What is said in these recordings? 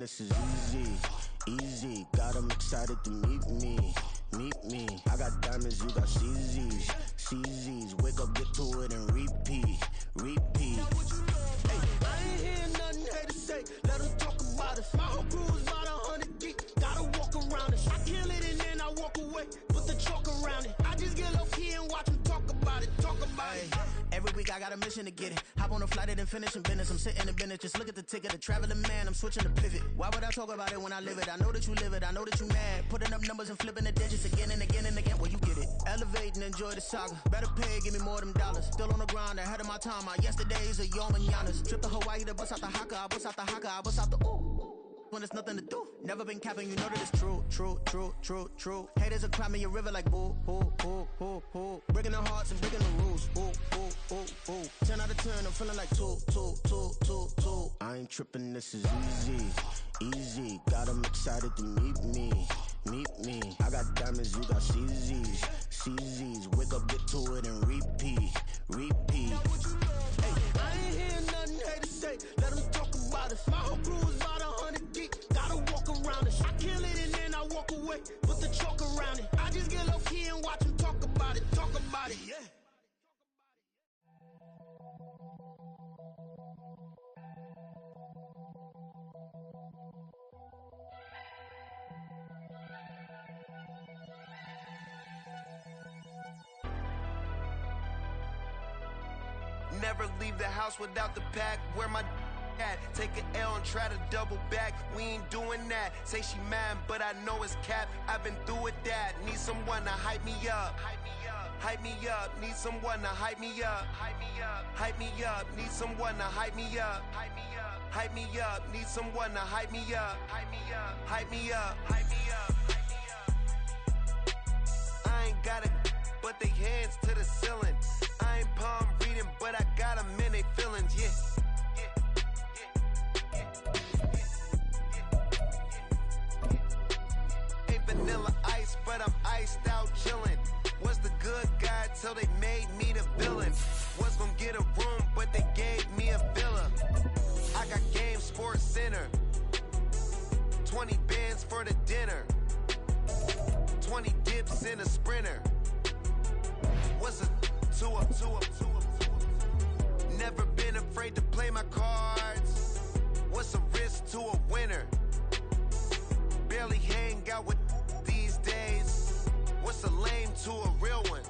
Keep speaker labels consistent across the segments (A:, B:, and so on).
A: This is easy, easy. Got 'em excited to meet me. I got diamonds, you got CZs. Wake up, get to it, and repeat. Hey, I ain't hear nothing haters say. Let them talk about us. My whole crew is about 100 deep. Gotta walk around it. I kill it and then I walk away. Put the chalk around it. I just get low key and watch them talk about it. Every week I got a mission to get it. Hop on a flight and then finish in business. I'm sitting in business, just look at the ticket. The traveling man, I'm switching to pivot. Why would I talk about it when I live it? I know that you live it, I know that you mad. Putting up numbers and flipping the digits again and again and again. Well, you get it. Elevate and enjoy the saga. Better pay, give me more of them dollars. Still on the grind, ahead of my time. My yesterdays are your mananas. Trip to Hawaii to bust out the haka. I bust out the haka, I bust out the ooh. When there's nothing to do. Never been capping, you know that it's true. Haters are climbing your river like boo. Breaking the hearts and breaking the rules. Ooh. 10 out of 10, I'm feeling like two. I ain't tripping, this is easy. Got 'em excited to meet me. I got diamonds, you got CZs. Wake up, get to it, and repeat. Hey, I ain't hear nothing haters say. Let them talk about us. My whole crew is about 100 deep. Gotta walk around it. I kill it and then I walk away. Put the chalk around it. I just get low key and watch them talk about it. Yeah.
B: Never leave the house without the pack. Where my at? Take an L and try to double back. We ain't doing that. Say she mad, but I know it's cap. I've been through with that. Need someone to hype me up. Need someone to hype me up. Need someone to hype me up. Need someone to hype me up. Hype me up. I ain't got it, but they hands to the ceiling. I ain't palm reading, but I got 'em in they feelings, yeah. Ain't vanilla ice, but I'm iced out chillin'. Was the good guy till they made me the villain. Was gonna get a room, but they gave me a villa. I got Game Sports Center. 20 bands for the dinner. 20 dips in a Sprinter. What's a two up? Never been afraid to play my cards. What's a risk to a winner? Barely hang out with these days. What's a lame to a real one?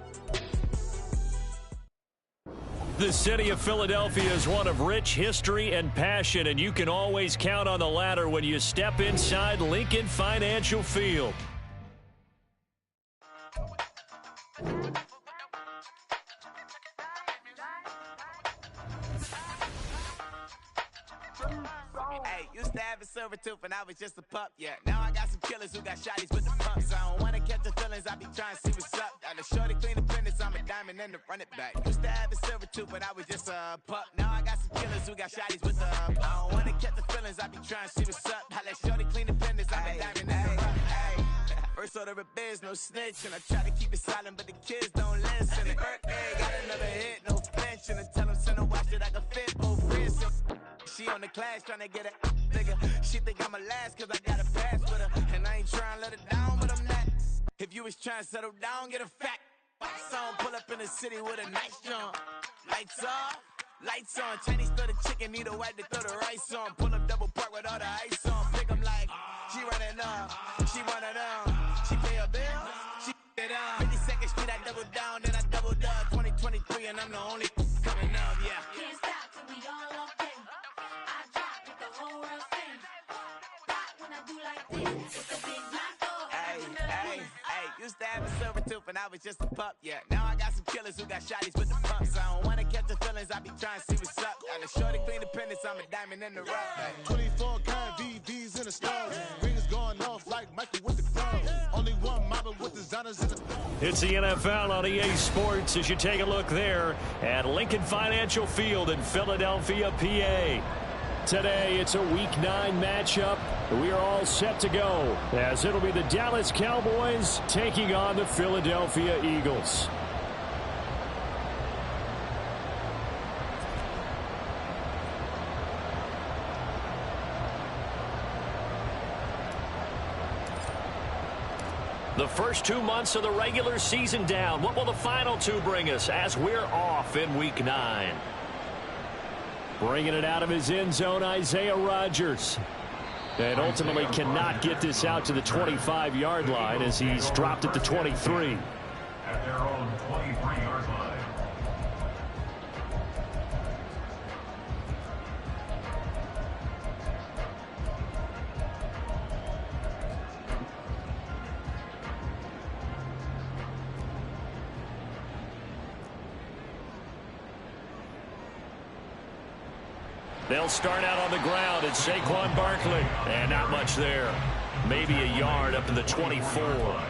C: The city of Philadelphia is one of rich history and passion, and you can always count on the latter when you step inside Lincoln Financial Field.
D: Used to have a silver tooth and I was just a pup, yeah. Now I got some killers who got shotties with the pumps. I don't wanna catch the feelings, I be trying to see what's up. Got a shorty clean the fitness, I'm a diamond and to run it back. Used to have a silver tooth but I was just a pup. Now I got some killers who got shotties with the I don't wanna catch the feelings, I be trying to see what's up. I let shorty clean the fitness, I'm a diamond and to run it. First order of biz, no snitch. And I try to keep it silent, but the kids don't listen. And birthday, got another hit, no flinch. And I tell them, send a watch that I can fit both wrists. She on the class, trying to get a nigga. She think I'm a last, cause I got a pass with her. And I ain't trying to let her down, but I'm not. If you was trying to settle down, get a fact. Song pull up in the city with a nice jump. Lights off, lights on. Chinese throw the chicken, need a wipe to throw the rice on. Pull up double park with all the ice on. Pick 'em like, she running up, she one of them. She pay her bills, she it up. 52nd Street, I double down, then I doubled up. 2023, and I'm the only coming up, yeah.
E: Can't stop till we all locked in. I drop with the whole world sing. Rock when I do like this, it's a big black door.
D: Hey, used to have a silver tooth and I was just a pup, yeah. Now I got some killers who got shotties with the pumps. I don't wanna catch the feelings, I be trying to see what's up. Got a shorty clean the pendants, I'm a diamond in the rough.
F: 24 karat VVs in the stars. Ringers going off like Michael with the clubs. Only one mobbing with designers in the stars.
C: It's the NFL on EA Sports as you take a look there at Lincoln Financial Field in Philadelphia, PA. Today, it's a Week 9 matchup. We are all set to go as it'll be the Dallas Cowboys taking on the Philadelphia Eagles. The first 2 months of the regular season down. What will the final 2 bring us as we're off in Week 9? Bringing it out of his end zone, Isaiah Rodgers. And ultimately cannot get this out to the 25-yard line as he's dropped at the 23.
G: At their own 23-yard line.
C: They'll start out on the ground. It's Saquon Barkley. And not much there. Maybe a yard up to the 24.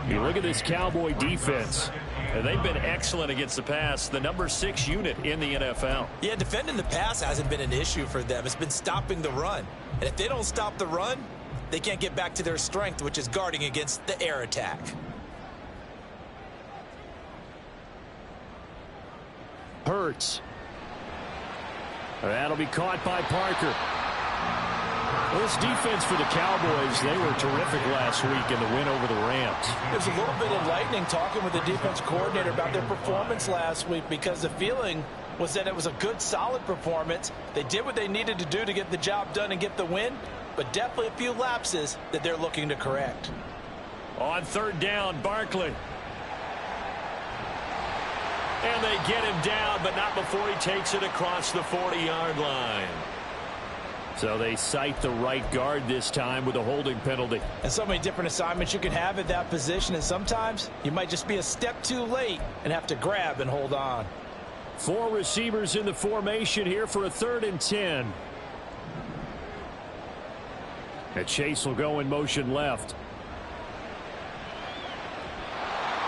C: You look at this Cowboy defense. And they've been excellent against the pass. The number 6 unit in the NFL.
H: Yeah, defending the pass hasn't been an issue for them. It's been stopping the run. And if they don't stop the run, they can't get back to their strength, which is guarding against the air attack.
C: Hurts. That'll be caught by Parker. This defense for the Cowboys, they were terrific last week in the win over the Rams.
I: It was a little bit enlightening talking with the defense coordinator about their performance last week, because the feeling was that it was a good, solid performance. They did what they needed to do to get the job done and get the win, but definitely a few lapses that they're looking to correct.
C: On 3rd down, Barkley. And they get him down, but not before he takes it across the 40-yard line. So they cite the right guard this time with a holding penalty.
I: And so many different assignments you can have at that position, and sometimes you might just be a step too late and have to grab and hold on.
C: 4 receivers in the formation here for a 3rd and 10. And Chase will go in motion left.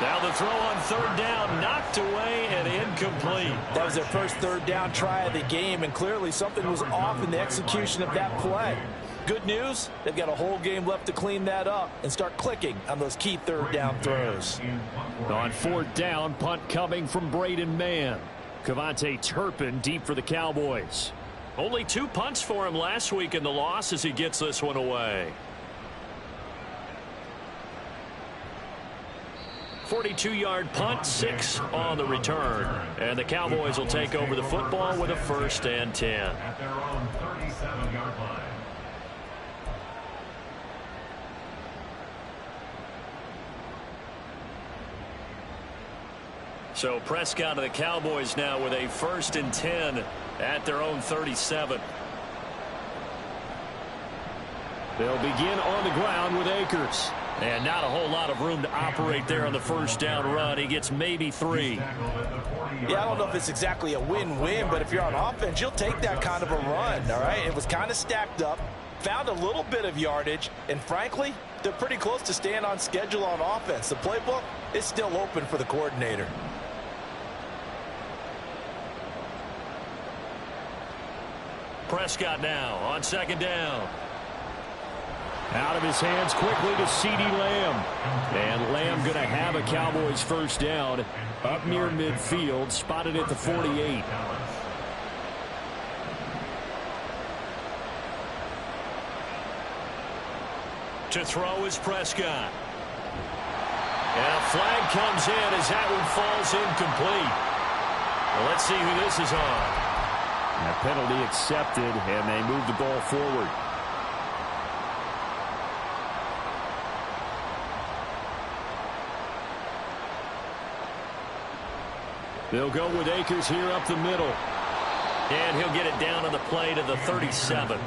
C: Now the throw on 3rd down, knocked away and incomplete.
I: That was their first 3rd down try of the game, and clearly something was off in the execution of that play. Good news, they've got a whole game left to clean that up and start clicking on those key 3rd down throws.
C: On 4th down, punt coming from Braden Mann. Kevontae Turpin deep for the Cowboys. Only 2 punts for him last week in the loss as he gets this one away. 42-yard punt, 6 on the return. And the Cowboys will take over the football with a 1st and 10.
G: At their own 37-yard line.
C: So Prescott of the Cowboys now with a 1st and 10 at their own 37. They'll begin on the ground with Akers. And not a whole lot of room to operate there on the 1st down run. He gets maybe 3.
I: Yeah, I don't know if it's exactly a win-win, but if you're on offense, you'll take that kind of a run, all right? It was kind of stacked up, found a little bit of yardage, and frankly, they're pretty close to staying on schedule on offense. The playbook is still open for the coordinator.
C: Prescott now on 2nd down. Out of his hands quickly to CeeDee Lamb. And Lamb going to have a Cowboys 1st down up near midfield, spotted at the 48. To throw is Prescott. And a flag comes in as that one falls incomplete. Well, let's see who this is on. A penalty accepted, and they move the ball forward. They'll go with Akers here up the middle. And he'll get it down on the play to the 37.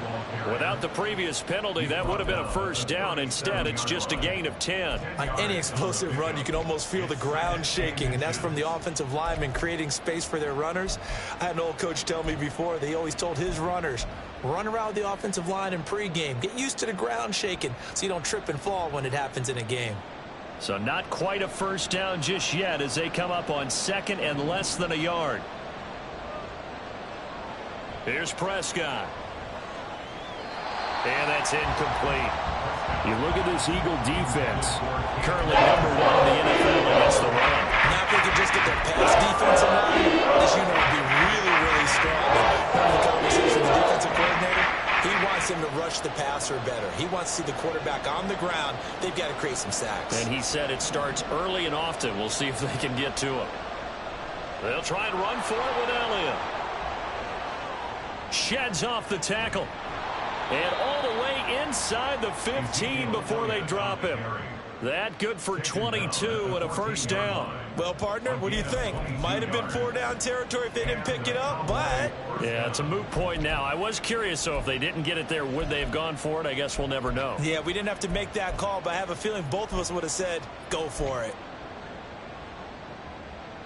C: Without the previous penalty, that would have been a 1st down. Instead, it's just a gain of 10.
H: On any explosive run, you can almost feel the ground shaking, and that's from the offensive linemen creating space for their runners. I had an old coach tell me before, they always told his runners, run around the offensive line in pregame. Get used to the ground shaking so you don't trip and fall when it happens in a game.
C: So not quite a 1st down just yet as they come up on 2nd and less than a yard. Here's Prescott. And that's incomplete. You look at this Eagle defense. Currently number 1 in the NFL against the run.
H: Now if they could just get their pass defense in line, this unit would be really, really strong. But part of the conversation with the defensive coordinator, He wants them to rush the passer better. He wants to see the quarterback on the ground. They've got to create some sacks.
C: And he said it starts early and often. We'll see if they can get to him. They'll try and run for it with Elliott. Sheds off the tackle. And all the way inside the 15 before they drop him. That good for 22 and a first down.
H: Well, partner, what do you think? Might have been 4-down territory if they didn't pick it up, but...
C: Yeah, it's a moot point now. I was curious, so if they didn't get it there, would they have gone for it? I guess we'll never know.
H: Yeah, we didn't have to make that call, but I have a feeling both of us would have said, go for it.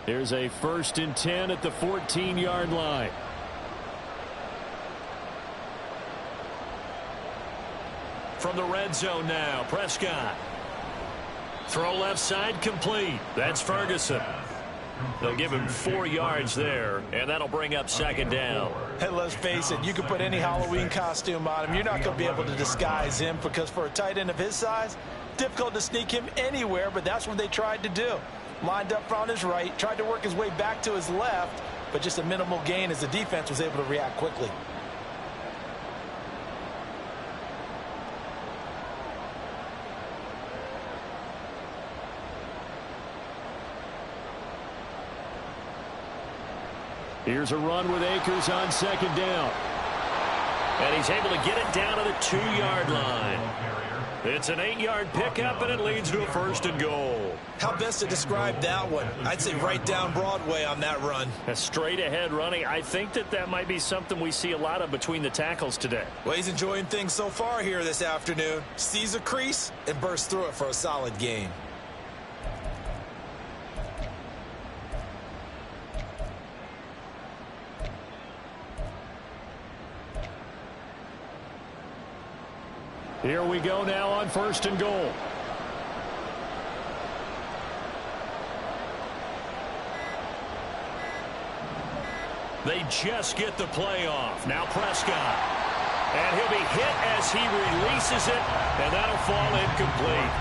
C: Here's a 1st and 10 at the 14-yard line. From the red zone now, Prescott. Throw left side complete. That's Ferguson. They'll give him 4 yards there, and that'll bring up 2nd down.
I: Hey, let's face it, you can put any Halloween costume on him. You're not going to be able to disguise him because for a tight end of his size, difficult to sneak him anywhere, but that's what they tried to do. Lined up on his right, tried to work his way back to his left, but just a minimal gain as the defense was able to react quickly.
C: Here's a run with Akers on 2nd down. And he's able to get it down to the 2-yard line. It's an 8-yard pickup, and it leads to a 1st and goal.
H: How best to describe that one? I'd say right down Broadway on that run.
C: A straight-ahead running. I think that might be something we see a lot of between the tackles today.
H: Well, he's enjoying things so far here this afternoon. Sees a crease and bursts through it for a solid gain.
C: Here we go now on 1st and goal. They just get the play off. Now Prescott. And he'll be hit as he releases it, and that'll fall incomplete.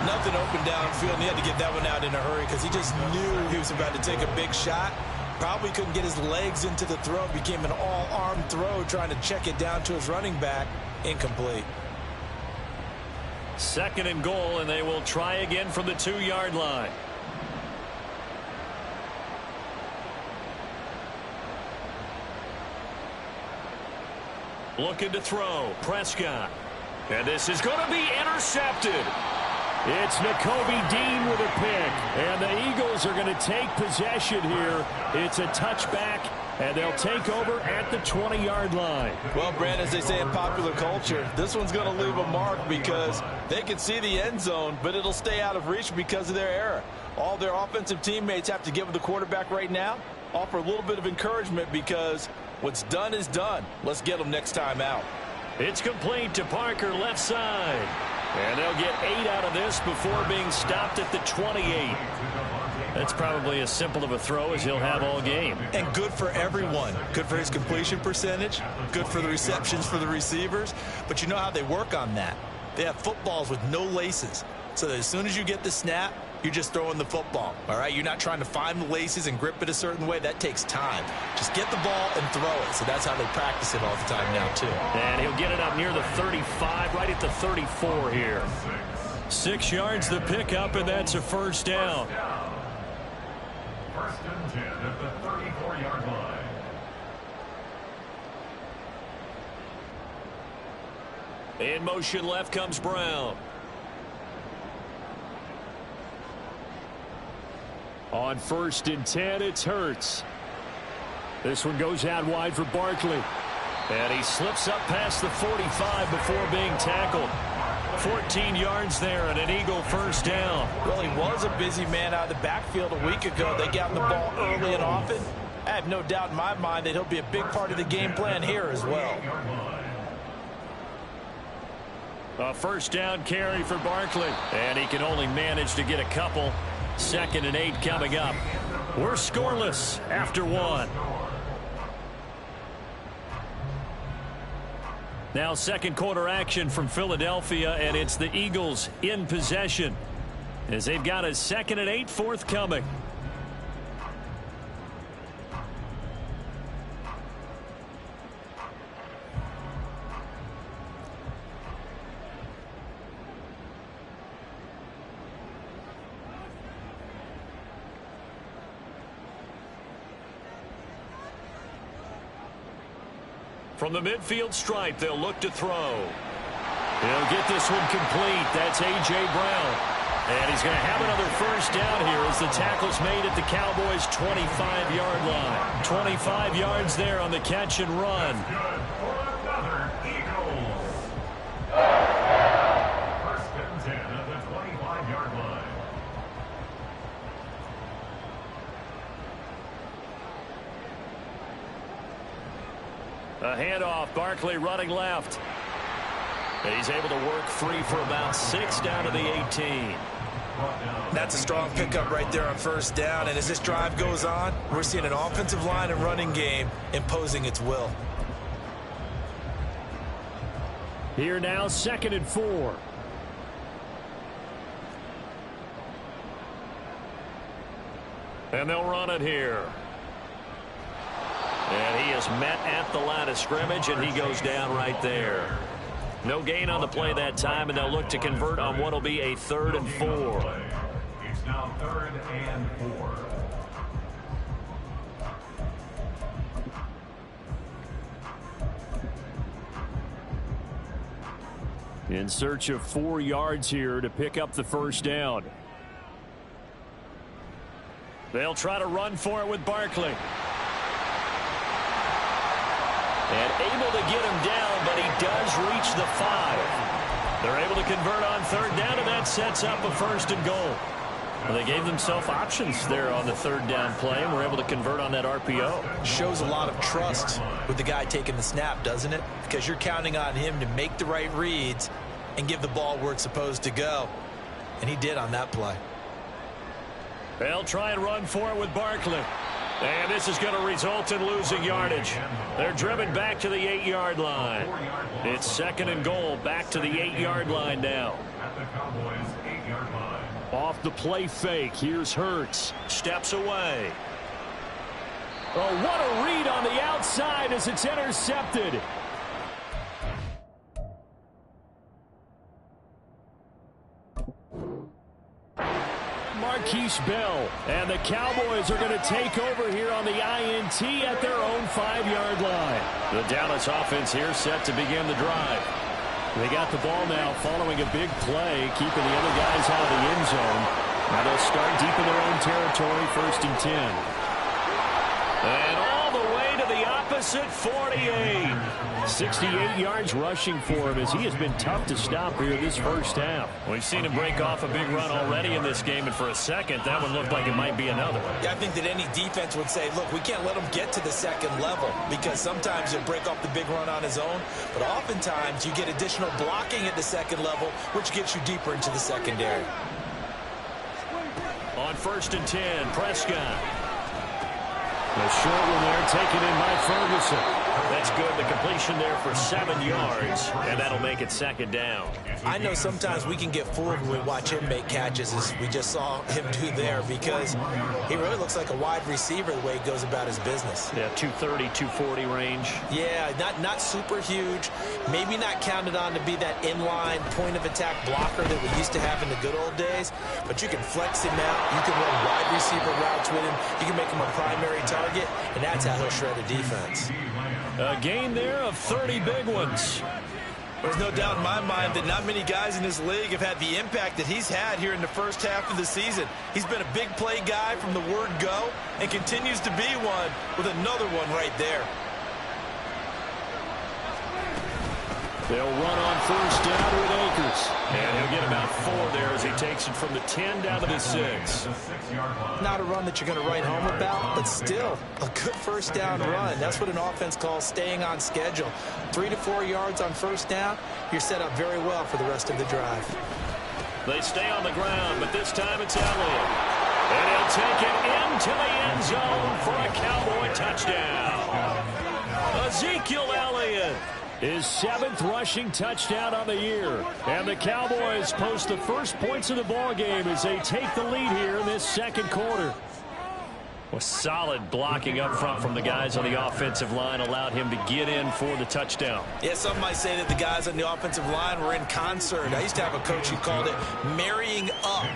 H: Nothing open downfield, and he had to get that one out in a hurry because he just knew he was about to take a big shot. Probably couldn't get his legs into the throw. Became an all-arm throw trying to check it down to his running back. Incomplete.
C: 2nd and goal, and they will try again from the 2-yard line. Looking to throw. Prescott. And this is going to be intercepted. It's Nakobe Dean with a pick. And the Eagles are going to take possession here. It's a touchback, and they'll take over at the 20-yard line.
I: Well, Brand, as they say in popular culture, this one's going to leave a mark because they can see the end zone, but it'll stay out of reach because of their error. All their offensive teammates have to give the quarterback right now, offer a little bit of encouragement because what's done is done. Let's get them next time out.
C: It's complete to Parker, left side. And they'll get 8 out of this before being stopped at the 28. That's probably as simple of a throw as he'll have all game.
H: And good for everyone. Good for his completion percentage. Good for the receptions for the receivers. But you know how they work on that. They have footballs with no laces. So that as soon as you get the snap, you're just throwing the football. All right? You're not trying to find the laces and grip it a certain way. That takes time. Just get the ball and throw it. So that's how they practice it all the time now, too.
C: And he'll get it up near the 35, right at the 34 here. 6 yards the pickup, and that's a 1st down.
G: 1st and 10 at the 34-yard line.
C: In motion left comes Brown. On 1st and 10, it's Hurts. This one goes out wide for Barkley. And he slips up past the 45 before being tackled. 14 yards there and an Eagle 1st down.
I: Well, he was a busy man out of the backfield a week ago. They got the ball early and often. I have no doubt in my mind that he'll be a big part of the game plan here as well.
C: A 1st down carry for Barkley. And he can only manage to get a couple. 2nd and 8 coming up. We're scoreless after 1. Now 2nd quarter action from Philadelphia, and it's the Eagles in possession as they've got a 2nd and 8 forthcoming. From the midfield stripe, they'll look to throw. He'll get this one complete. That's A.J. Brown. And he's going to have another first down here as the tackle's made at the Cowboys' 25-yard line. 25 yards there on the catch and run.
G: Another Eagles. First and 10 at the 25-yard line.
C: A handoff, Barkley running left. And he's able to work free for about 6 down to the 18.
H: That's a strong pickup right there on first down. And as this drive goes on, we're seeing an offensive line and running game imposing its will.
C: Here now, 2nd and 4. And they'll run it here. And he is met at the line of scrimmage, and he goes down right there. No gain on the play that time, and they'll look to convert on what will be a 3rd and 4.
G: It's now 3rd and 4.
C: In search of 4 yards here to pick up the first down. They'll try to run for it with Barkley. And able to get him down, but he does reach the 5. They're able to convert on 3rd down, and that sets up a 1st and goal. Well, they gave themselves options there on the 3rd down play, and were able to convert on that RPO.
H: Shows a lot of trust with the guy taking the snap, doesn't it? Because you're counting on him to make the right reads and give the ball where it's supposed to go. And he did on that play.
C: They'll try and run for it with Barkley. And this is going to result in losing yardage. They're driven back to the 8-yard line. It's 2nd and goal, back to the 8-yard line now.
G: At the Cowboys' 8-yard line.
C: Off the play fake, here's Hurts. Steps away. Oh, what a read on the outside as it's intercepted. Marquise Bell, and the Cowboys are going to take over here on the INT at their own 5-yard line. The Dallas offense here set to begin the drive. They got the ball now following a big play, keeping the other guys out of the end zone. Now they'll start deep in their own territory, 1st and 10. And all the way to the opposite 48. 68 yards rushing for him as he has been tough to stop here this first half. We've seen him break off a big run already in this game, and for a second, that one looked like it might be another.
H: Yeah, I think that any defense would say, look, we can't let him get to the 2nd level, because sometimes he'll break off the big run on his own, but oftentimes you get additional blocking at the 2nd level, which gets you deeper into the secondary.
C: On 1st and 10, Prescott. The short one there taken in by Ferguson. That's good. The completion there for 7 yards, and that'll make it 2nd down.
H: I know sometimes we can get fooled when we watch him make catches, as we just saw him do there, because he really looks like a wide receiver the way he goes about his business.
C: Yeah, 230, 240 range.
H: Yeah, not super huge. Maybe not counted on to be that inline point-of-attack blocker that we used to have in the good old days, but you can flex him out. You can run wide receiver routes with him. You can make him a primary target, and that's how he'll shred a defense.
C: A gain there of 30 big ones.
H: There's no doubt in my mind that not many guys in this league have had the impact that he's had here in the first half of the season. He's been a big play guy from the word go and continues to be one with another one right there.
C: They'll run on 1st down with Akers. And he'll get about 4 there as he takes it from the 10 down to the 6.
H: Not a run that you're going to write home about, but still a good 1st down run. That's what an offense calls staying on schedule. 3 to 4 yards on 1st down, you're set up very well for the rest of the drive.
C: They stay on the ground, but this time it's Elliott. And he'll take it into the end zone for a Cowboy touchdown. Ezekiel Elliott. His 7th rushing touchdown on the year. And the Cowboys post the first points of the ball game as they take the lead here in this 2nd quarter. Well, solid blocking up front from the guys on the offensive line allowed him to get in for the touchdown.
H: Yeah, some might say that the guys on the offensive line were in concert. I used to have a coach who called it marrying up,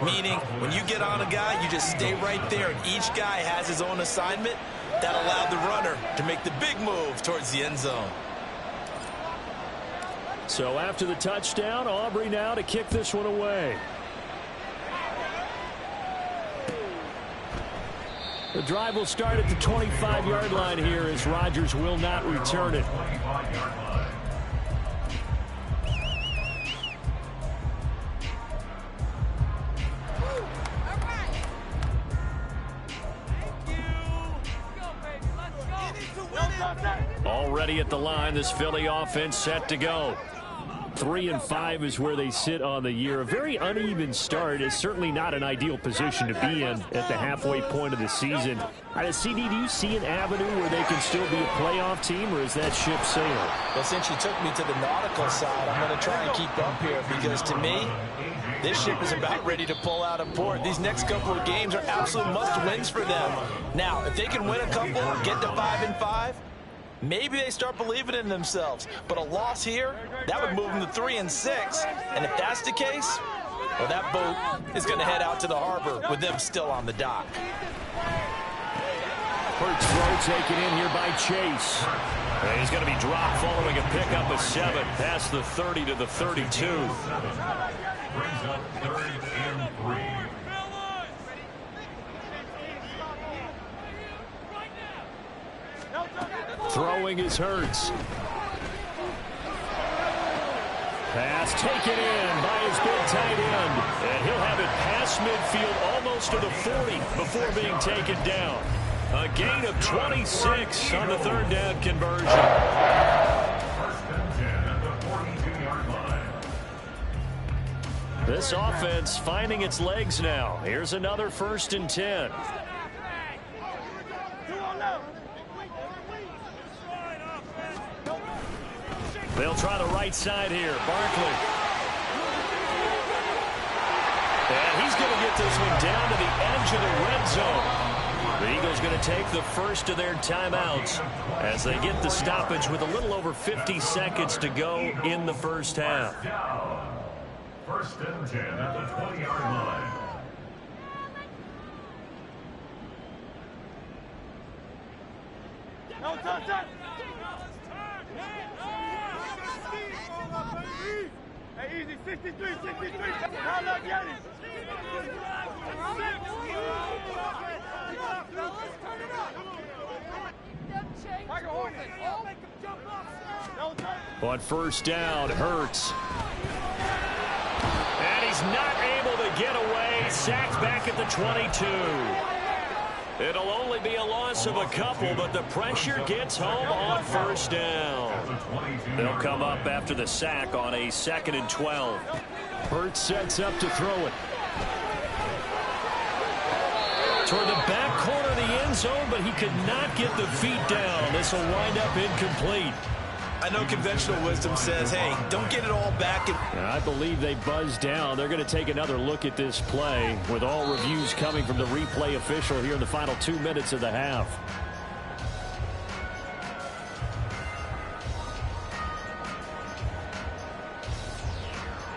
H: meaning when you get on a guy, you just stay right there, and each guy has his own assignment. That allowed the runner to make the big move towards the end zone.
C: So after the touchdown, Aubrey now to kick this one away. The drive will start at the 25-yard line here as Rodgers will not return it. Already at the line, this Philly offense set to go. 3-5 is where they sit on the year. A very uneven start is certainly not an ideal position to be in at the halfway point of the season. CD, do you see an avenue where they can still be a playoff team, or is that ship sailed?
H: Well, since you took me to the nautical side, I'm going to try and keep up here because to me, this ship is about ready to pull out of port. These next couple of games are absolute must-wins for them. Now, if they can win a couple, get to 5-5, maybe they start believing in themselves. But a loss here, that would move them to 3-6. And if that's the case, well, that boat is going to head out to the harbor with them still on the dock.
C: First throw taken in here by Chase. And he's going to be dropped following a pickup of 7 past the 30 to the 32.
G: Brings up 3rd and 3.
C: Throwing is Hurts. Pass taken in by his big tight end. And he'll have it past midfield almost to the 40 before being taken down. A gain of 26 on the 3rd down conversion.
G: 1st and 10 at the 42-yard line.
C: This offense finding its legs now. Here's another 1st and 10. They'll try the right side here. Barkley. And he's going to get this one down to the edge of the red zone. The Eagles going to take the first of their timeouts as they get the stoppage with a little over 50 seconds to go in the first half.
G: 1st and 10 at the 20-yard line.
F: Hey, easy, 63. Now look, get it.
C: On first down, Hurts. And he's not able to get away. Sacked back at the 22. It'll only be a loss of a couple, but the pressure gets home on first down. They'll come up after the sack on a 2nd and 12. Hurts sets up to throw it. Toward the back corner of the end zone, but he could not get the feet down. This will wind up incomplete.
H: I know conventional wisdom says, hey, don't get it all back.
C: And I believe they buzzed down. They're going to take another look at this play with all reviews coming from the replay official here in the final 2 minutes of the half.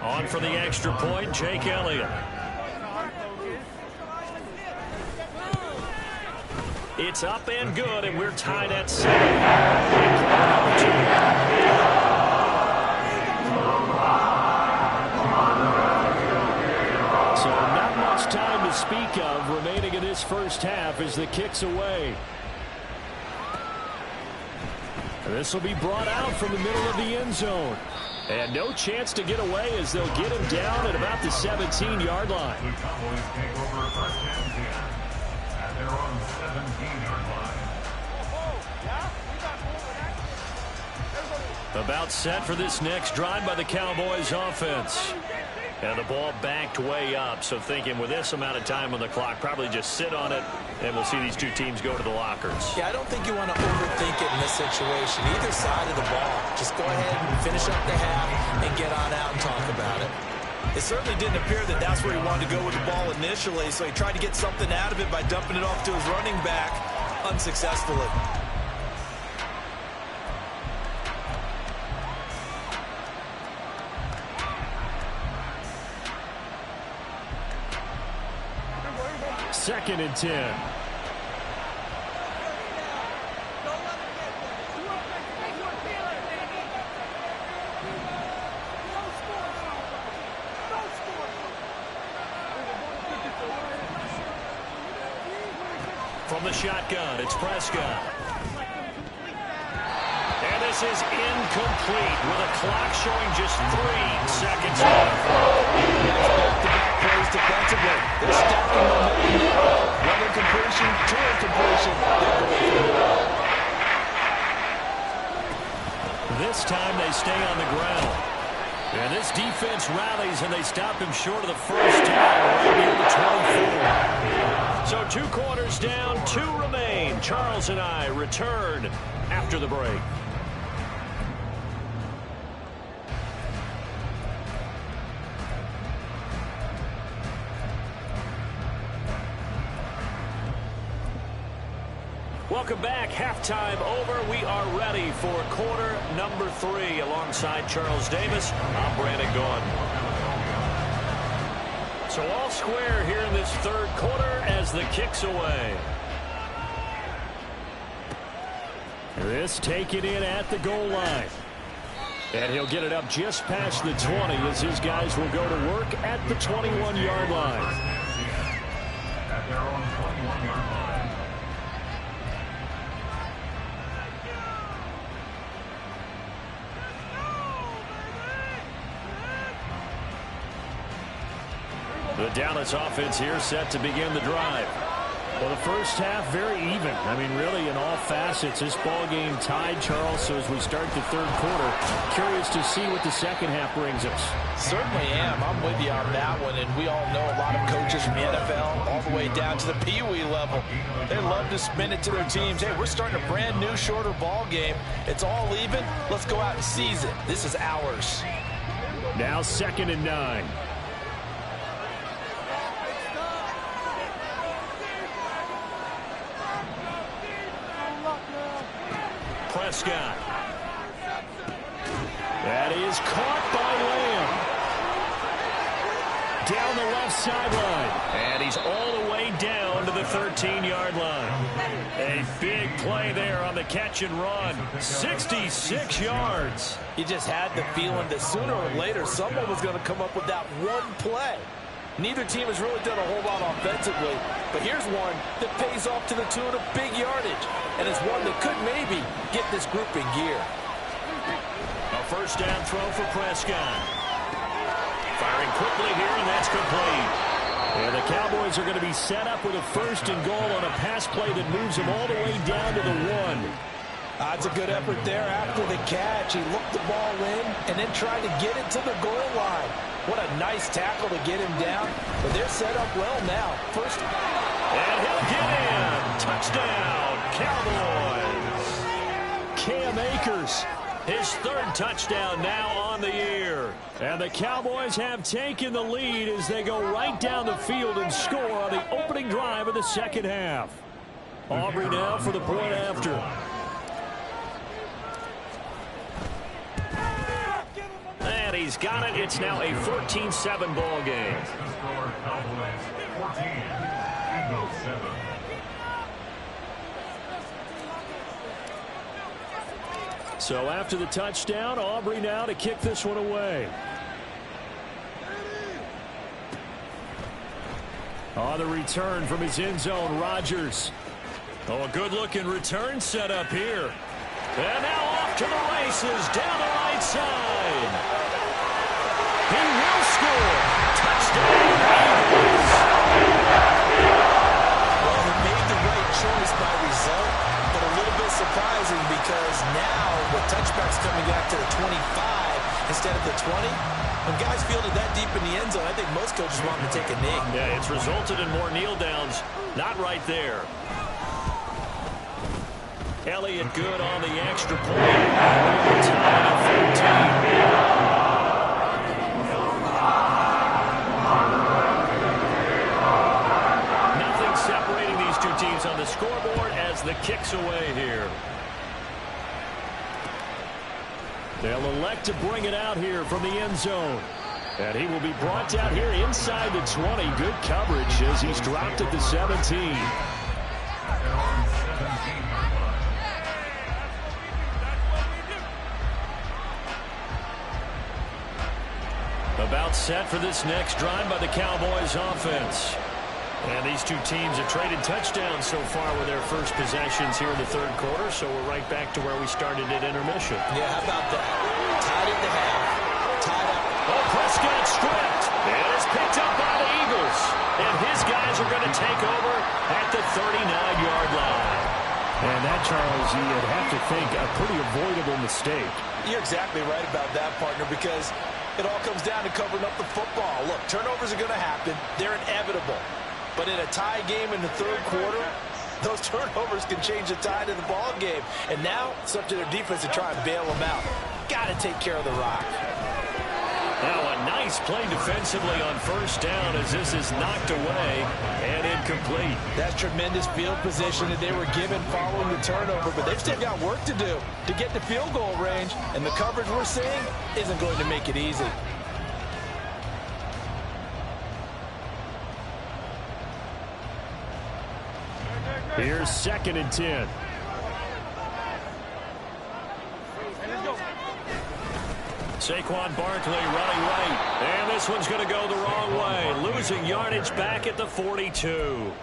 C: On for the extra point, Jake Elliott. It's up and good, and we're tied at 7. So not much time to speak of remaining in this first half as the kick's away. This will be brought out from the middle of the end zone. And no chance to get away as they'll get him down at about the 17-yard line.
G: The Cowboys take over 1st and 10 at their own 17-yard line.
C: About set for this next drive by the Cowboys offense. And the ball backed way up, so thinking with this amount of time on the clock, probably just sit on it, and we'll see these two teams go to the lockers.
H: Yeah, I don't think you want to overthink it in this situation. Either side of the ball. Just go ahead and finish up the half and get on out and talk about it. It certainly didn't appear that that's where he wanted to go with the ball initially, so he tried to get something out of it by dumping it off to his running back unsuccessfully.
C: Second and 10. from the shotgun. It's Prescott. And this is incomplete with a clock showing just 3 seconds left.
I: Back-to-back plays defensively. They're stacking momentum now. 1 incompletion, 2 incompletion. They're going for it.
C: This time they stay on the ground. And this defense rallies, and they stop him short of the first down right near the 24. So 2 quarters down, 2 remain. Charles and I return after the break. Welcome back. Halftime over. We are ready for quarter number 3. Alongside Charles Davis, I'm Brandon Gaughan. So all square here in this 3rd quarter as the kick's away. This taken in at the goal line. And he'll get it up just past the 20 as his guys will go to work at the 21-yard line.
G: At their own 21-yard line.
C: The Dallas offense here set to begin the drive. Well, the first half very even. I mean, really, in all facets, this ball game tied, Charles. So as we start the 3rd quarter, curious to see what the second half brings us.
I: Certainly am. I'm with you on that one. And we all know a lot of coaches from the NFL all the way down to the Pee-wee level. They love to spin it to their teams. Hey, we're starting a brand new, shorter ball game. It's all even. Let's go out and seize it. This is ours.
C: Now 2nd and 9. Prescott. That is caught by Lamb. Down the left sideline. And he's all the way down to the 13-yard line. A big play there on the catch and run. 66 yards.
I: You just had the feeling that sooner or later someone was going to come up with that one play. Neither team has really done a whole lot offensively, but here's one that pays off to the tune of big yardage, and it's one that could maybe get this group in gear.
C: A first down throw for Prescott. Firing quickly here, and that's complete. And the Cowboys are going to be set up with a 1st and goal on a pass play that moves them all the way down to the 1.
I: That's a good effort there after the catch. He looked the ball in and then tried to get it to the goal line. What a nice tackle to get him down. But they're set up well now. First.
C: And he'll get in. Touchdown, Cowboys. Cam Akers, his 3rd touchdown now on the year. And the Cowboys have taken the lead as they go right down the field and score on the opening drive of the 2nd half. Aubrey now for the point after. And he's got it. It's now a 14-7 ball game.
G: The score, Cowboys 14, Eagles 7.
C: So after the touchdown, Aubrey now to kick this one away. On the return from his end zone, Rodgers. Oh, a good-looking return set up here. And now off to the races down the right side. He will score. Touchdown, Eagles.
I: Well, he made the right choice by result, but a little bit surprising because now the touchback's coming back to the 25 instead of the 20. When guys fielded that deep in the end zone, I think most coaches want them to take a knee.
C: Yeah, it's resulted in more kneel downs. Not right there. Elliott good on the extra point. Tied at 14. Nothing separating these 2 teams on the scoreboard as the kick's away here. They'll elect to bring it out here from the end zone. And he will be brought down here inside the 20. Good coverage as he's dropped at the 17. About set for this next drive by the Cowboys offense. And these two teams have traded touchdowns so far with their first possessions here in the third quarter, so we're right back to where we started at intermission.
H: Yeah, how about that? Tied at the half. Tied up.
C: Oh, Prescott stripped. And it's picked up by the Eagles. And his guys are going to take over at the 39-yard line. And that, Charles, you'd have to think a pretty avoidable mistake.
I: You're exactly right about that, partner, because it all comes down to covering up the football. Look, turnovers are going to happen. They're inevitable. But in a tie game in the third quarter, those turnovers can change the tide of the ball game. And now it's up to their defense to try and bail them out. Got to take care of the rock.
C: Now a nice play defensively on first down as this is knocked away and incomplete.
I: That's tremendous field position that they were given following the turnover, but they've still got work to do to get to field goal range, and the coverage we're seeing isn't going to make it easy.
C: Here's 2nd and 10. Saquon Barkley running right. And this one's going to go the wrong way. Losing yardage back at the 42.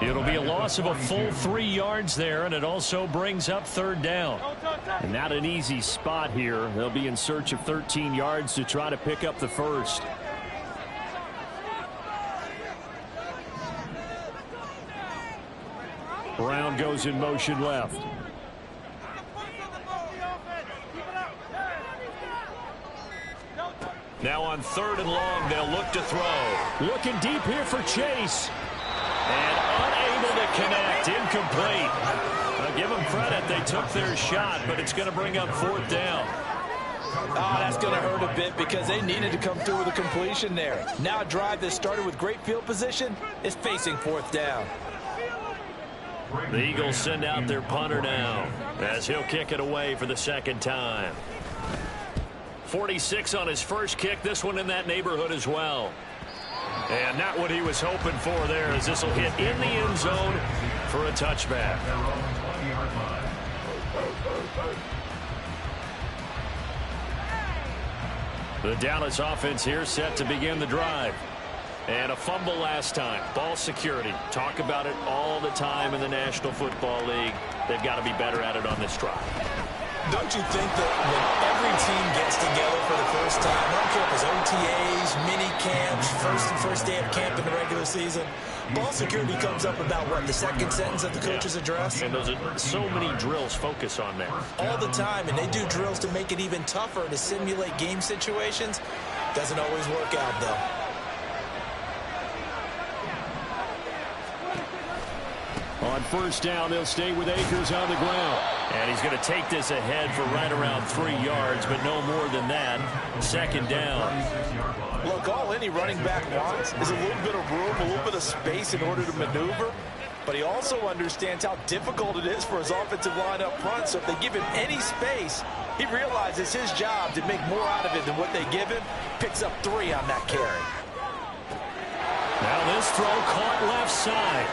C: It'll be a loss of a full 3 yards there, and it also brings up 3rd down. And not an easy spot here. They'll be in search of 13 yards to try to pick up the first. Brown goes in motion left. Now on 3rd and long, they'll look to throw. Looking deep here for Chase. And unable to connect. Incomplete. I'll give them credit. They took their shot, but it's going to bring up 4th down.
I: Oh, that's going to hurt a bit because they needed to come through with a completion there. Now a drive that started with great field position is facing 4th down.
C: The Eagles send out their punter now as he'll kick it away for the 2nd time. 46 on his first kick. This one in that neighborhood as well. And not what he was hoping for there as this will hit in the end zone for a touchback. The Dallas offense here set to begin the drive. And a fumble last time. Ball security. Talk about it all the time in the National Football League. They've got to be better at it on this drive.
H: Don't you think that when every team gets together for the first time, I don't care if it's OTAs, mini camps, first day of camp in the regular season, ball security comes up about, what, the 2nd sentence of the coach's address?
C: And those are so many drills focus on that.
H: All the time, and they do drills to make it even tougher to simulate game situations. Doesn't always work out, though.
C: On first down, they'll stay with Akers on the ground. And he's going to take this ahead for right around 3 yards, but no more than that. 2nd down.
I: Look, all any running back wants is a little bit of room, a little bit of space in order to maneuver. But he also understands how difficult it is for his offensive line up front. So if they give him any space, he realizes his job to make more out of it than what they give him. Picks up 3 on that carry.
C: Now this throw caught left side.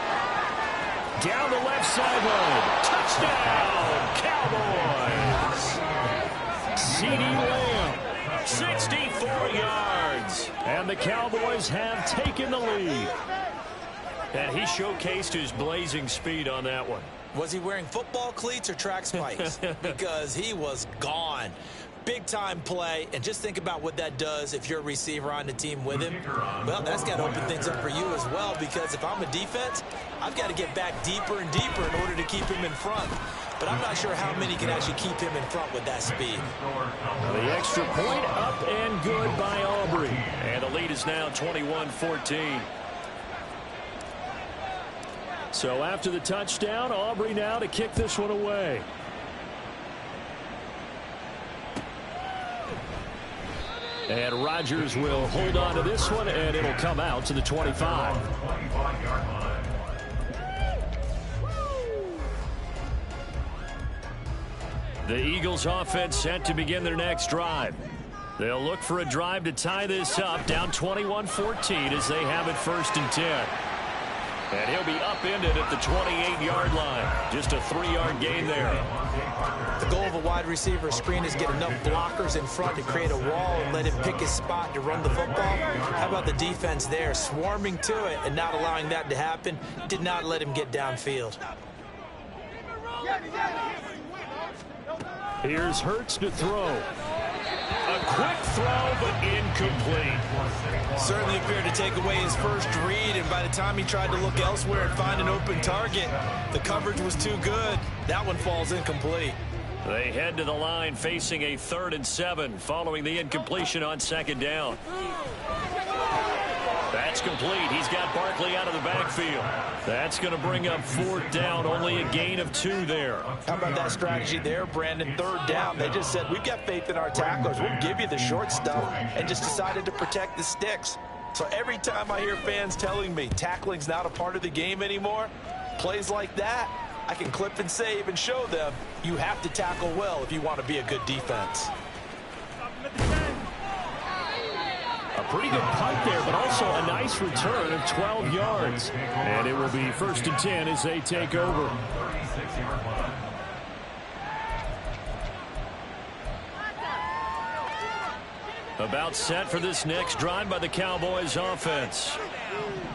C: Down the left sideline. Touchdown, Cowboys. CeeDee Lamb, 64 yards. And the Cowboys have taken the lead. And he showcased his blazing speed on that one.
H: Was he wearing football cleats or track spikes? Because he was gone. Big-time play, and just think about what that does if you're a receiver on the team with him. Well, that's got to open things up for you as well, because if I'm a defense, I've got to get back deeper and deeper in order to keep him in front. But I'm not sure how many can actually keep him in front with that speed.
C: The extra point up and good by Aubrey. And the lead is now 21-14. So after the touchdown, Aubrey now to kick this one away. And Rodgers will hold on to this one, and it'll come out to the 25. The Eagles offense set to begin their next drive. They'll look for a drive to tie this up, down 21-14 as they have it 1st and 10. And he'll be upended at the 28-yard line. Just a 3-yard gain there.
H: The goal of a wide receiver screen is get enough blockers in front to create a wall and let him pick his spot to run the football. How about the defense there, swarming to it and not allowing that to happen? Did not let him get downfield.
C: Here's Hurts to throw. A quick throw, but incomplete.
I: Certainly appeared to take away his first read, and by the time he tried to look elsewhere and find an open target, the coverage was too good. That one falls incomplete.
C: They head to the line facing a 3rd and 7 following the incompletion on 2nd down. That's complete. He's got Barkley out of the backfield. That's going to bring up 4th down, only a gain of 2 there.
I: How about that strategy there, Brandon? 3rd down. They just said, we've got faith in our tacklers. We'll give you the short stuff, and just decided to protect the sticks. So every time I hear fans telling me tackling's not a part of the game anymore, plays like that, I can clip and save and show them you have to tackle well if you want to be a good defense.
C: A pretty good punt there, but also a nice return of 12 yards. And it will be 1st and 10 as they take over. About set for this next drive by the Cowboys offense.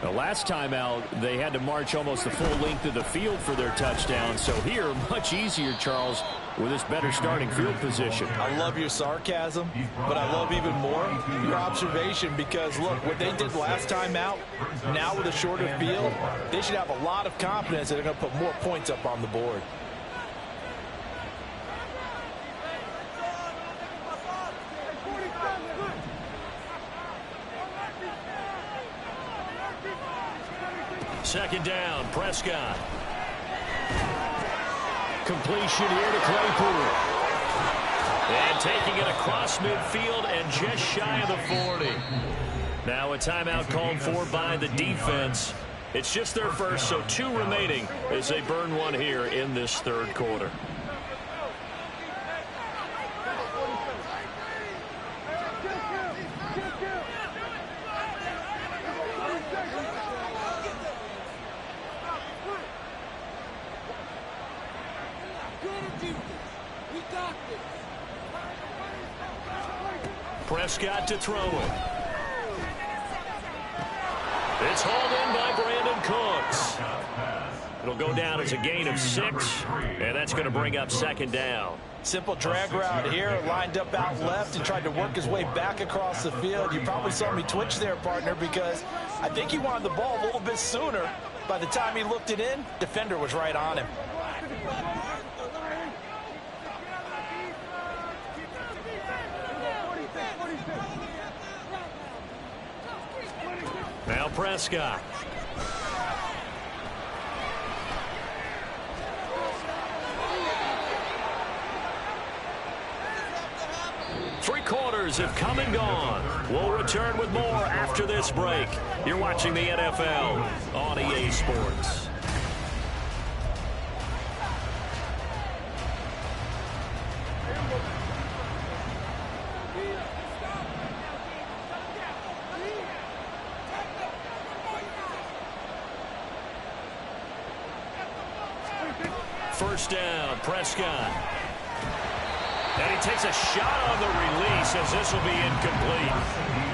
C: The last time out, they had to march almost the full length of the field for their touchdown. So here, much easier, Charles, with this better starting field position.
I: I love your sarcasm, but I love even more your observation, because, look, what they did last time out, now with a shorter field, they should have a lot of confidence that they're going to put more points up on the board.
C: Second down, Prescott. Completion here to Claypool. And taking it across midfield and just shy of the 40. Now a timeout called for by the defense. It's just their first, so 2 remaining as they burn one here in this 3rd quarter. Prescott to throw it. It's hauled in by Brandon Cooks. It'll go down as a gain of 6, and that's going to bring up 2nd down.
I: Simple drag route here, lined up out left and tried to work his way back across the field. You probably saw me twitch there, partner, because I think he wanted the ball a little bit sooner. By the time he looked it in, defender was right on him.
C: Now Prescott. Three quarters have come and gone. We'll return with more after this break. You're watching the NFL on EA Sports. First down, Prescott. And he takes a shot on the release as this will be incomplete.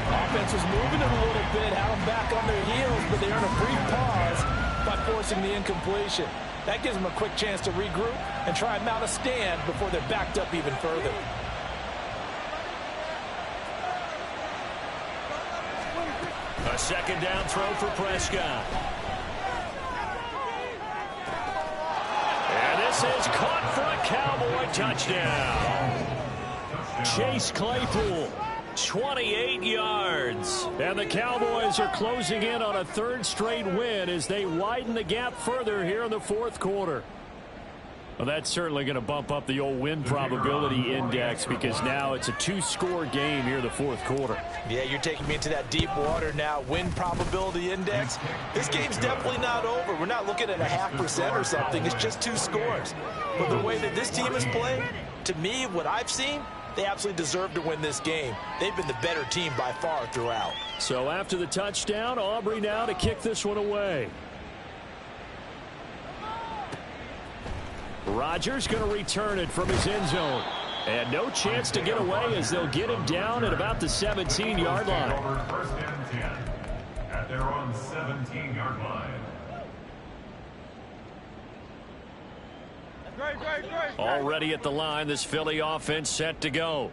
I: Offense was moving it a little bit, had them back on their heels, but they earned a brief pause by forcing the incompletion. That gives them a quick chance to regroup and try and mount a stand before they're backed up even further.
C: A second down throw for Prescott. And this is caught for a Cowboy touchdown. Chase Claypool, 28 yards. And the Cowboys are closing in on a 3rd straight win as they widen the gap further here in the 4th quarter. Well, that's certainly going to bump up the old win probability index because now it's a 2-score game here in the 4th quarter.
I: Yeah, you're taking me into that deep water now. Win probability index. This game's definitely not over. We're not looking at a 0.5% or something. It's just 2 scores. But the way that this team is playing, to me, what I've seen, they absolutely deserve to win this game. They've been the better team by far throughout.
C: So after the touchdown, Aubrey now to kick this one away. Rodgers going to return it from his end zone. And no chance to get away as they'll get him down at about the 17-yard line.
G: First and 10 at their own 17-yard line.
C: Already at the line, this Philly offense set to go.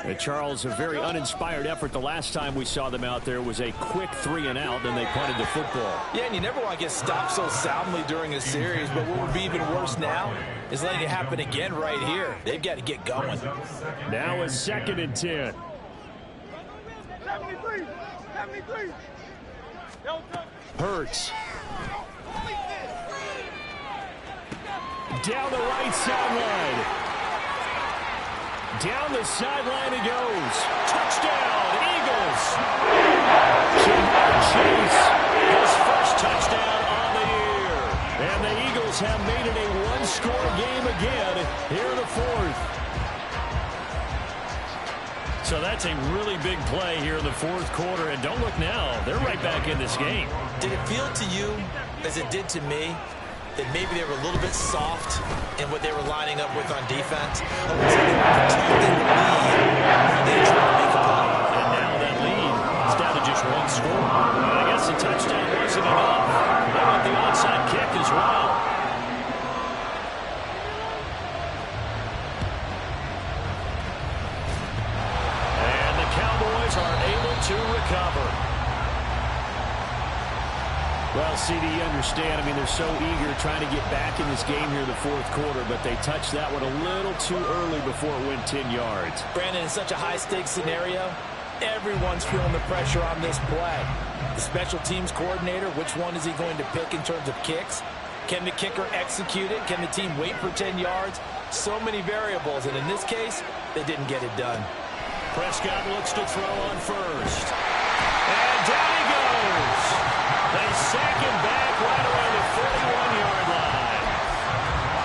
C: And Charles, a very uninspired effort the last time we saw them out there was a quick 3-and-out, and they punted the football.
I: Yeah, and you never want to get stopped so soundly during a series, but what would be even worse now is letting it happen again right here. They've got to get going.
C: Now a 2nd and 10.
F: 73.
C: Hurts. Down the right sideline. Down the sideline he goes. Touchdown, Eagles. Chase, his first touchdown on the year. And the Eagles have made it a one-score game again here in the 4th. So that's a really big play here in the 4th quarter. And don't look now, they're right back in this game.
I: Did it feel to you, as it did to me, that maybe they were a little bit soft in what they were lining up with on defense? Almost like they were protecting the lead. They tried to make a play.
C: And now that lead is down to just one score. I guess the touchdown wasn't enough. How about the onside kick as well? And the Cowboys are able to recover. Well, CD, you understand. I mean, they're so eager trying to get back in this game here in the 4th quarter, but they touched that one a little too early before it went 10 yards.
I: Brandon, in such a high-stakes scenario, everyone's feeling the pressure on this play. The special teams coordinator, which one is he going to pick in terms of kicks? Can the kicker execute it? Can the team wait for 10 yards? So many variables, and in this case, they didn't get it done.
C: Prescott looks to throw on first. And down he goes. They sack him back right around the 41-yard line.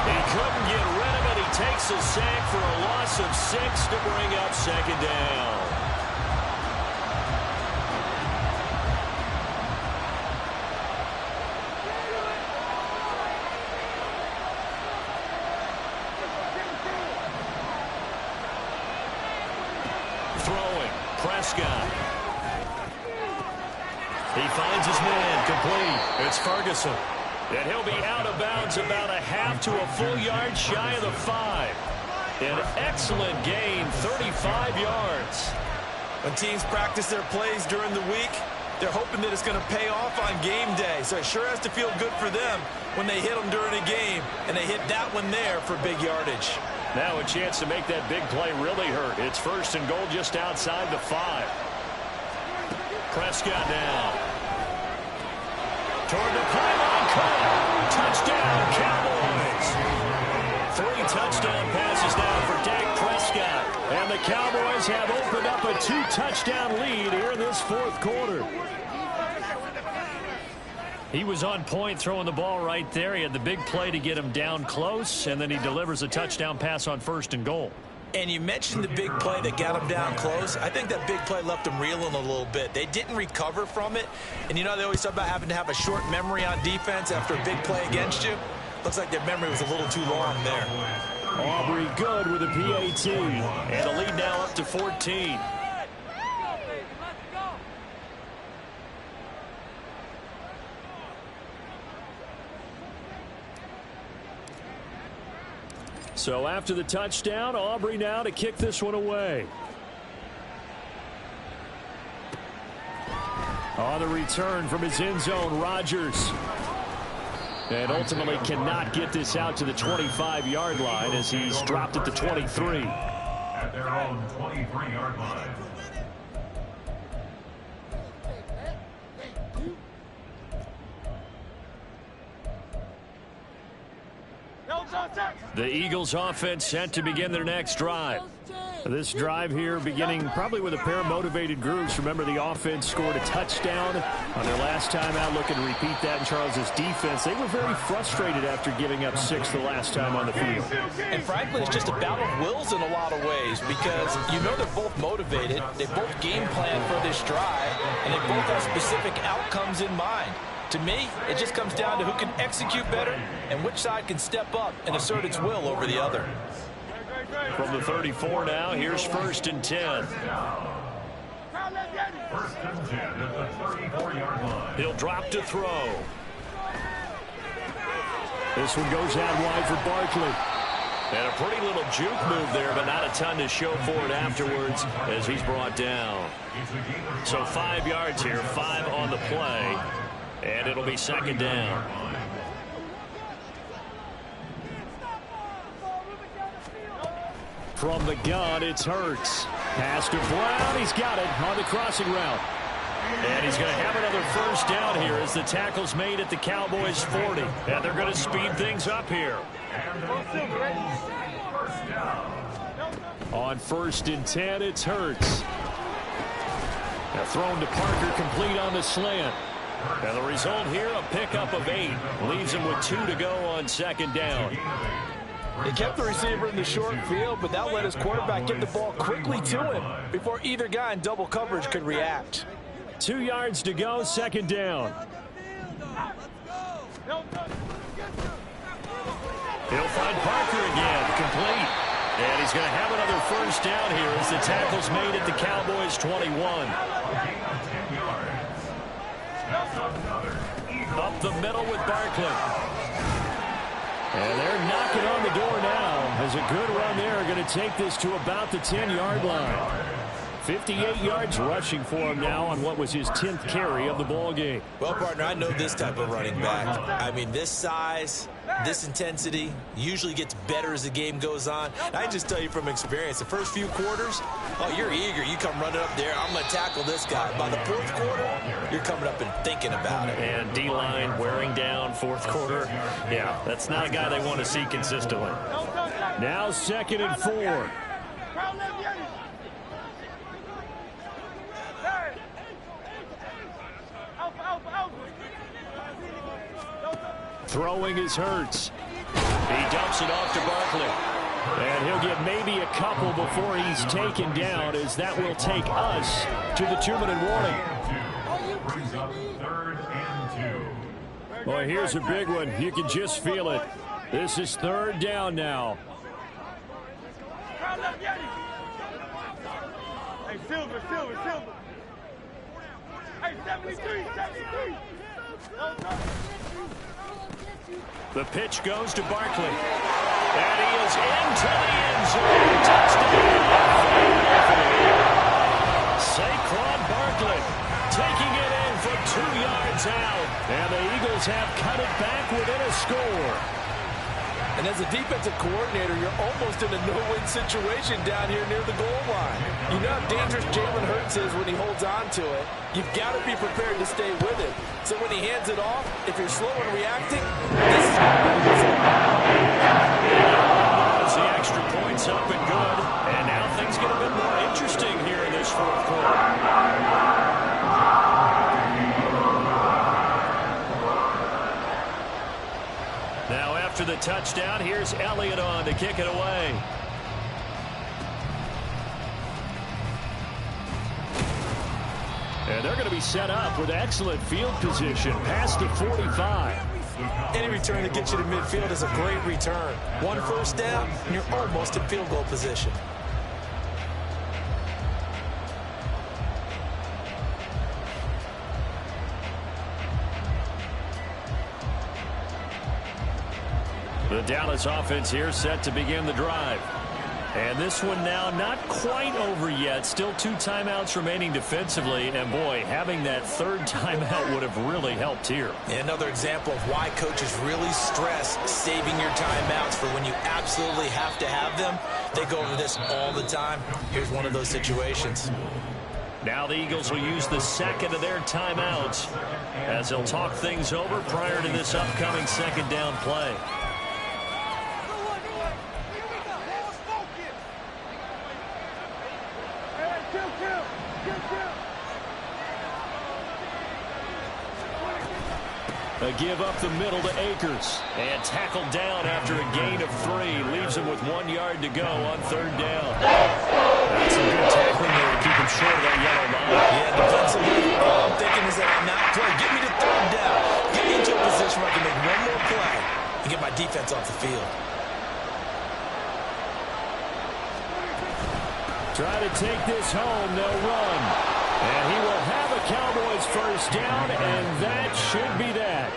C: He couldn't get rid of it. He takes a sack for a loss of 6 to bring up 2nd down. Throwing, Prescott. He finds his man, complete. It's Ferguson. And he'll be out of bounds about a half to a full yard shy of the 5. An excellent gain, 35 yards.
I: When teams practice their plays during the week, they're hoping that it's going to pay off on game day. So it sure has to feel good for them when they hit them during a game, and they hit that one there for big yardage.
C: Now a chance to make that big play really hurt. It's 1st and goal just outside the 5. Prescott now. Toward the pylon cut. Touchdown, Cowboys. 3 touchdown passes now for Dak Prescott. And the Cowboys have opened up a 2-touchdown lead here in this 4th quarter. He was on point throwing the ball right there. He had the big play to get him down close, and then he delivers a touchdown pass on 1st and goal.
I: And you mentioned the big play that got him down close. I think that big play left him reeling a little bit. They didn't recover from it. And you know they always talk about having to have a short memory on defense after a big play against you. Looks like their memory was a little too long there.
C: Aubrey good with a PAT. And the lead now up to 14. So after the touchdown, Aubrey now to kick this one away. On the return from his end zone, Rodgers. And ultimately cannot get this out to the 25-yard line as he's dropped at the 23.
G: At their own 23-yard line.
C: The Eagles offense set to begin their next drive. This drive here beginning probably with a pair of motivated groups. Remember, the offense scored a touchdown on their last time out. Looking to repeat that in Charles's defense. They were very frustrated after giving up 6 the last time on the field.
I: And frankly, it's just a battle of wills in a lot of ways because you know they're both motivated. They both game plan for this drive, and they both have specific outcomes in mind. To me, it just comes down to who can execute better and which side can step up and assert its will over the other.
C: From the 34 now, here's 1st and 10.
G: First and 10 at the 34-yard line.
C: He'll drop to throw. This one goes out wide for Barkley. And a pretty little juke move there, but not a ton to show for it afterwards as he's brought down. So 5 yards here, 5 on the play, and it'll be 2nd down. From the gun, it's Hurts. Pass to Brown. He's got it on the crossing route. And he's going to have another 1st down here as the tackle's made at the Cowboys' 40. And they're going to speed things up here. On 1st and 10, it's Hurts. Now thrown to Parker, complete on the slant. And the result here, a pickup of 8. Leaves him with 2 to go on 2nd down.
I: He kept the receiver in the short field, but that let his quarterback get the ball quickly to him before either guy in double coverage could react.
C: 2 yards to go, 2nd down. He'll find Parker again, complete. And he's going to have another 1st down here as the tackle's made at the Cowboys' 21. Up the middle with Barkley. And they're knocking on the door now. As a good run there, going to take this to about the 10-yard line. 58 yards rushing for him now on what was his 10th carry of the ball game.
H: Well, partner, I know this type of running back. I mean, this size, this intensity usually gets better as the game goes on. I can just tell you from experience, the first few quarters, oh, you're eager. You come running up there, I'm going to tackle this guy. By the 4th quarter, you're coming up and thinking about it.
C: And D-line wearing down 4th quarter. Yeah, that's not a guy they want to see consistently. Now 2nd and 4. Throwing is Hurts. He dumps it off to Barkley. And he'll get maybe a couple before he's taken down, as that will take us to the 2-minute warning. Boy, here's a big one. You can just feel it. This is 3rd down now.
F: Hey, Silver. Hey, 73.
C: The pitch goes to Barkley. And he is into the end zone. Touchdown. Saquon Barkley taking it in from 2 yards out. And the Eagles have cut it back within a score.
I: And as a defensive coordinator, you're almost in a no-win situation down here near the goal line. You know how dangerous Jalen Hurts is when he holds on to it. You've got to be prepared to stay with it. So when he hands it off, if you're slow in reacting, this is
C: as the extra points up and good. And now things get a bit more interesting here in this 4th quarter. Now after the touchdown, here's Elliott on to kick it away. And they're going to be set up with excellent field position past the 45.
H: Any return that gets you to midfield is a great return. 1 1st down, and you're almost in field goal position.
C: The Dallas offense here set to begin the drive. And this one now not quite over yet. Still 2 timeouts remaining defensively. And, boy, having that 3rd timeout would have really helped here.
H: Another example of why coaches really stress saving your timeouts for when you absolutely have to have them. They go over this all the time. Here's one of those situations.
C: Now the Eagles will use the 2nd of their timeouts as they'll talk things over prior to this upcoming 2nd down play. A give up the middle to Akers. And tackled down after a gain of 3. Leaves him with 1 yard to go on 3rd down. That's some good tackling there to keep him short of that yellow line.
H: Yeah, defensively, all I'm thinking is that on that play, get me to 3rd down. field.
C: Try to take this home. They'll run. And he will have a Cowboys first down, and that should be that.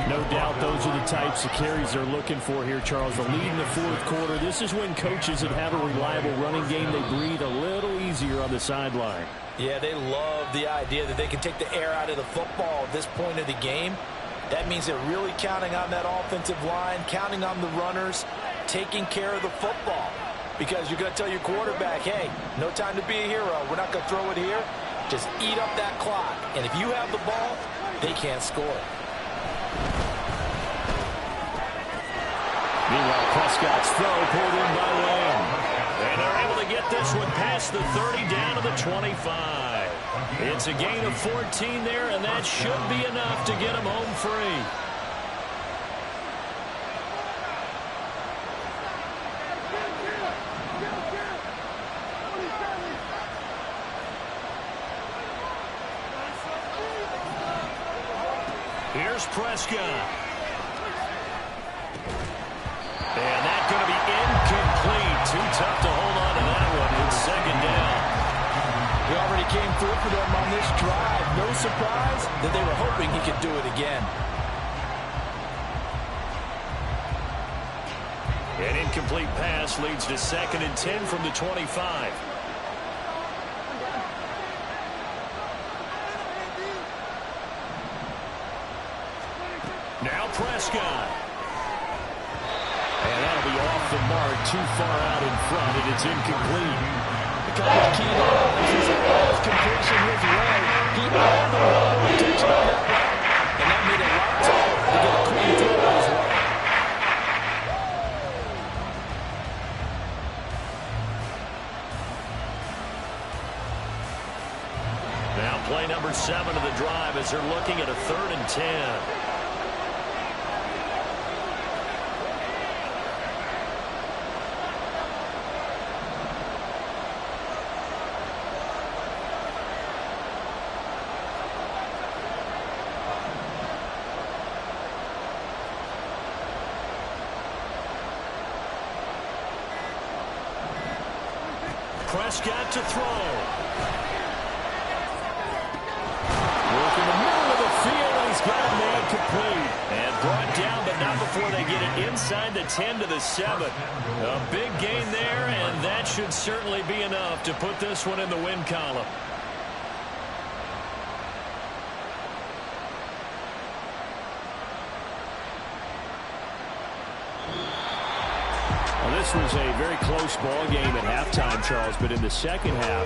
C: No doubt those are the types of carries they're looking for here, Charles. The lead in the fourth quarter. This is when coaches that have a reliable running game, they breathe a little easier on the sideline.
I: Yeah, they love the idea that they can take the air out of the football at this point of the game. That means they're really counting on that offensive line, counting on the runners, taking care of the football. Because you're going to tell your quarterback, hey, no time to be a hero. We're not going to throw it here. Just eat up that clock. And if you have the ball, they can't score.
C: Meanwhile, Prescott's throw pulled in by Lamb. And they're able to get this one past the 30 down to the 25. It's a gain of 14 there, and that should be enough to get them home free. Here's Prescott. And that's going to be incomplete. Too tough to hold on to that one. It's second down.
I: He already came through for them on this drive. No surprise that they were hoping he could do it again.
C: An incomplete pass leads to 2nd and 10 from the 25. Now Prescott. And that'll be off the mark, too far out in front, and it's incomplete.
I: The college key to offense is always completion his way. He had the ball protection on that route, and that made it a lot tougher to get a clean throw his way.
C: Now play number 7 of the drive as they're looking at a 3rd and 10. Prescott to throw. Work in the middle of the field, and he's got a man complete. And brought down, but not before they get it inside the 10 to the 7. A big gain there, and that should certainly be enough to put this one in the win column. Well, this was a very close ball game at halftime, Charles, but in the second half,